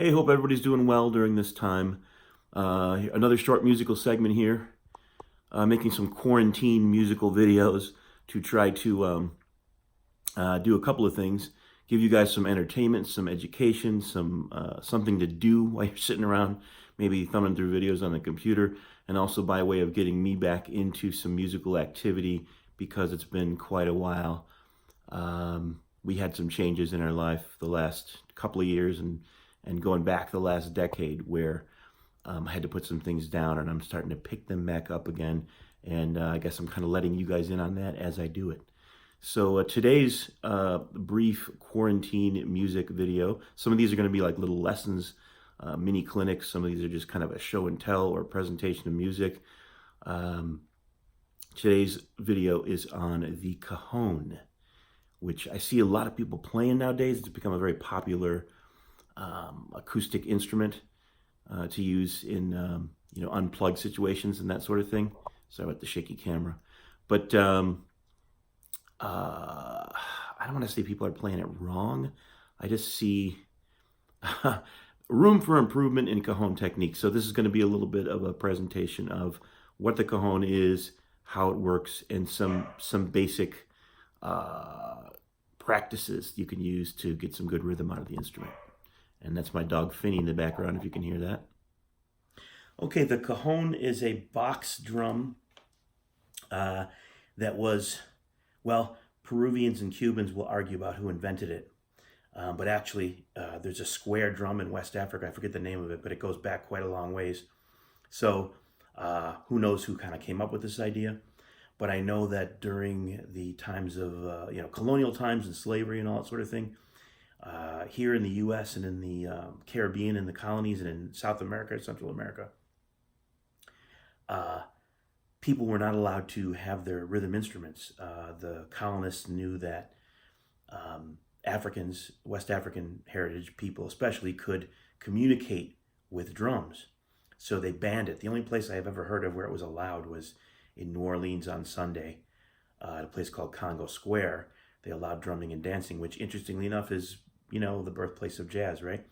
Hey, hope everybody's doing well during this time. Another short musical segment here, making some quarantine musical videos to try to do a couple of things. Give you guys some entertainment, some education, something to do while you're sitting around, maybe thumbing through videos on the computer, and also by way of getting me back into some musical activity because it's been quite a while. We had some changes in our life the last couple of years and going back the last decade where I had to put some things down, and I'm starting to pick them back up again. And I guess I'm kind of letting you guys in on that as I do it. So today's brief quarantine music video, some of these are going to be like little lessons, mini clinics. Some of these are just kind of a show and tell or presentation of music. Today's video is on the Cajon, which I see a lot of people playing nowadays. It's become a very popular acoustic instrument to use in unplugged situations and that sort of thing. Sorry about the shaky camera, but I don't want to say people are playing it wrong. I just see room for improvement in Cajon technique. So this is going to be a little bit of a presentation of what the Cajon is, how it works, and some basic practices you can use to get some good rhythm out of the instrument. And that's my dog Finny in the background, if you can hear that. Okay, the Cajon is a box drum that was, well, Peruvians and Cubans will argue about who invented it. But actually, there's a square drum in West Africa. I forget the name of it, but it goes back quite a long ways. So who knows who kind of came up with this idea. But I know that during the times of, colonial times and slavery and all that sort of thing, here in the U.S. and in the Caribbean and the colonies and in South America and Central America, people were not allowed to have their rhythm instruments. The colonists knew that Africans, West African heritage people especially, could communicate with drums. So they banned it. The only place I have ever heard of where it was allowed was in New Orleans on Sunday, at a place called Congo Square. They allowed drumming and dancing, which interestingly enough is, the birthplace of jazz, right?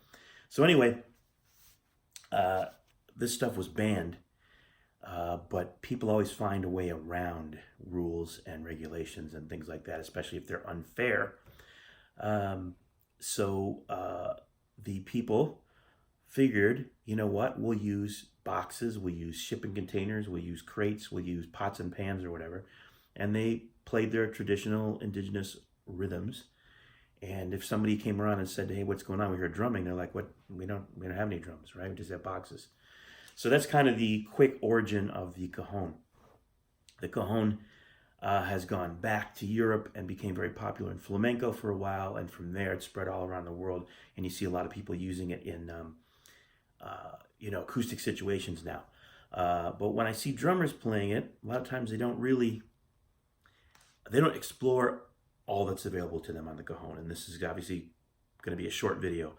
So anyway, this stuff was banned, but people always find a way around rules and regulations and things like that, especially if they're unfair. So the people figured, you know what, we'll use boxes, we'll use shipping containers, we'll use crates, we'll use pots and pans or whatever. And they played their traditional indigenous rhythms. And if somebody came around and said, hey, what's going on? We heard drumming. They're like, what? We don't have any drums, right? We just have boxes. So that's kind of the quick origin of the Cajon. The Cajon has gone back to Europe and became very popular in flamenco for a while. And from there, it spread all around the world. And you see a lot of people using it in, acoustic situations now. But when I see drummers playing it, a lot of times they don't explore all that's available to them on the Cajon. And this is obviously going to be a short video,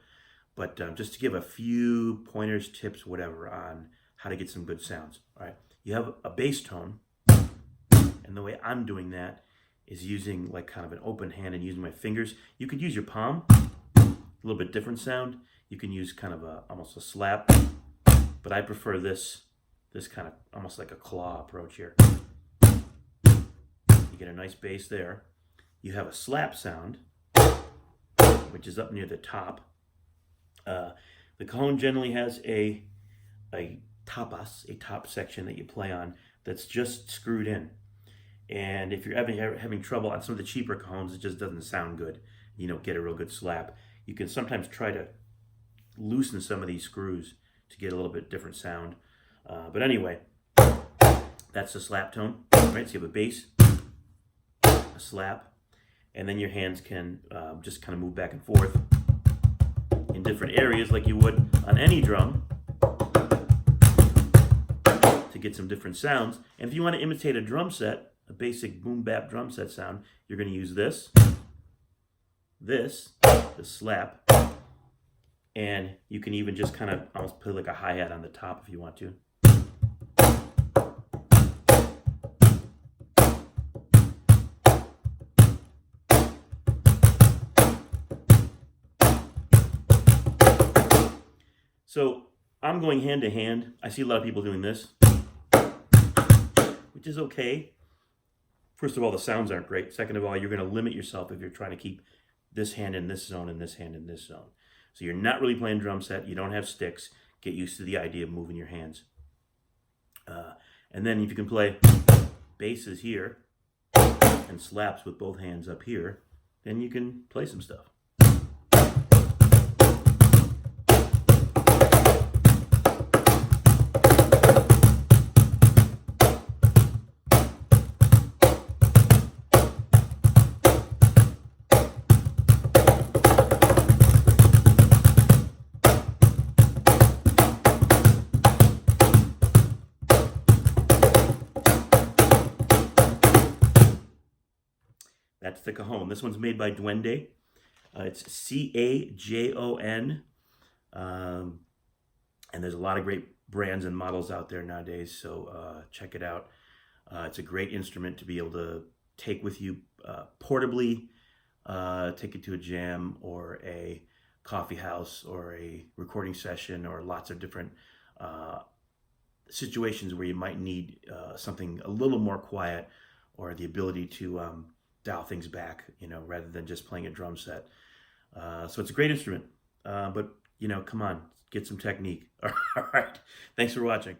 but just to give a few pointers, tips, whatever, on how to get some good sounds. All right, you have a bass tone, and the way I'm doing that is using like kind of an open hand and using my fingers. You could use your palm, a little bit different sound. You can use kind of almost a slap, but I prefer this kind of almost like a claw approach here. You get a nice bass there. You have a slap sound, which is up near the top. The Cajon generally has a tapas, a top section that you play on that's just screwed in. And if you're having trouble on some of the cheaper Cajons, it just doesn't sound good. You don't get a real good slap. You can sometimes try to loosen some of these screws to get a little bit different sound. But anyway, that's the slap tone, right? So you have a bass, a slap, and then your hands can just kind of move back and forth in different areas like you would on any drum to get some different sounds. And if you want to imitate a drum set, a basic boom bap drum set sound, you're going to use the slap, and you can even just kind of almost put like a hi-hat on the top if you want to. So I'm going hand to hand. I see a lot of people doing this, which is okay. First of all, the sounds aren't great. Second of all, you're going to limit yourself if you're trying to keep this hand in this zone and this hand in this zone. So you're not really playing drum set. You don't have sticks. Get used to the idea of moving your hands. And then if you can play basses here and slaps with both hands up here, then you can play some stuff. That's the Cajon. This one's made by Duende. It's Cajon. And there's a lot of great brands and models out there nowadays, so check it out. It's a great instrument to be able to take with you portably, take it to a jam or a coffee house or a recording session or lots of different situations where you might need something a little more quiet or the ability to dial things back, rather than just playing a drum set. So it's a great instrument, but come on, get some technique. All right, thanks for watching.